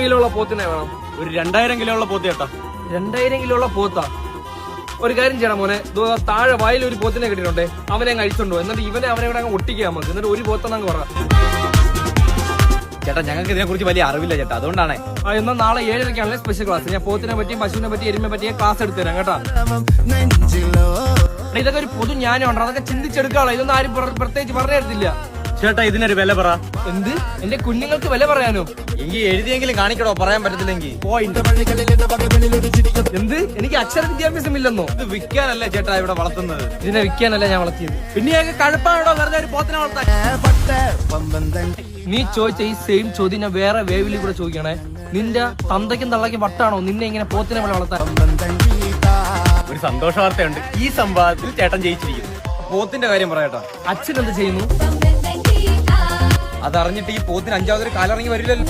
Kilo ഉള്ള പോത്തിനെ വേണം? ഒരു 2000 കിലോ ഉള്ള പോത്ത് ചേട്ടാ. 2000 കിലോ ഉള്ള പോത്താ? ഒരു കാര്യം ചെയ്യണം മോനെ, താഴെ വയലിൽ ഒരു പോത്തിനെ കിട്ടിയിട്ടുണ്ടേ, അവനെ അങ്ങ് അഴിച്ചോണ്ടോ, എന്നിട്ട് അവനെ ഇവിടെ അങ്ങ് ഒട്ടിക്കുക നമുക്ക്, എന്നിട്ട് ഒരു പോത്തെന്നങ്ങ് പറ. ചേട്ടാ ഞങ്ങൾക്ക് ഇതിനെ കുറിച്ച് വലിയ അറിവില്ല ചേട്ടാ, അതുകൊണ്ടാണ്. എന്നാൽ നാളെ 7:30 സ്പെഷ്യൽ ക്ലാസ്. ഞാൻ പോത്തിനെ പറ്റിയും പശുവിനെ പറ്റി എരുമയെ പറ്റിയ ക്ലാസ് എടുത്തു തരാം കേട്ടാ. ഇതൊക്കെ ഒരു പൊതു ജ്ഞാനമുണ്ടോ, അതൊക്കെ ചിന്തിച്ചെടുക്കാളോ, ഇതൊന്നും ആരും പ്രത്യേകിച്ച് പറഞ്ഞു തരത്തില്ല. ചേട്ടാ ഇതിനൊരു വില പറ. എന്ത്? എന്റെ കുഞ്ഞുങ്ങൾക്ക് വില പറയാനോ? എങ്കിൽ എഴുതിയെങ്കിലും കാണിക്കണോ, പറയാൻ പറ്റത്തില്ലെങ്കിൽ. എന്ത്? എനിക്ക് അക്ഷര വിദ്യാഭ്യാസം ഇല്ലെന്നോ? ഇത് വിൽക്കാനല്ല ചേട്ടാ ഇവിടെ വളർത്തുന്നത്. ഇതിനെ വിൽക്കാനല്ല ഞാൻ വളർത്തിയത്. പിന്നെ കഴപ്പാണോ വെറുതെ ഒരു പോത്തിനെ വളർത്താൻ? നീ ചോദിച്ച ഈ സെയിം ചോദ്യം ഞാൻ വേറെ വേവിൽ കൂടെ ചോദിക്കണേ. നിന്റെ തന്തയ്ക്കും തള്ളയ്ക്കും വട്ടാണോ നിന്നെ ഇങ്ങനെ പോത്തിനെ പോലെ വളർത്താൻ? ഒരു സന്തോഷ വാർത്തയുണ്ട്, ഈ സംവാദത്തിൽ ചേട്ടൻ ജയിച്ചിരിക്കുന്നു. പോത്തിന്റെ കാര്യം പറയട്ടോ. അച്ഛൻ എന്ത് ചെയ്യുന്നു? അതറിഞ്ഞിട്ട് ഈ പോത്തിന് 5ാമതൊരു കാലിറങ്ങി വരില്ലല്ലോ.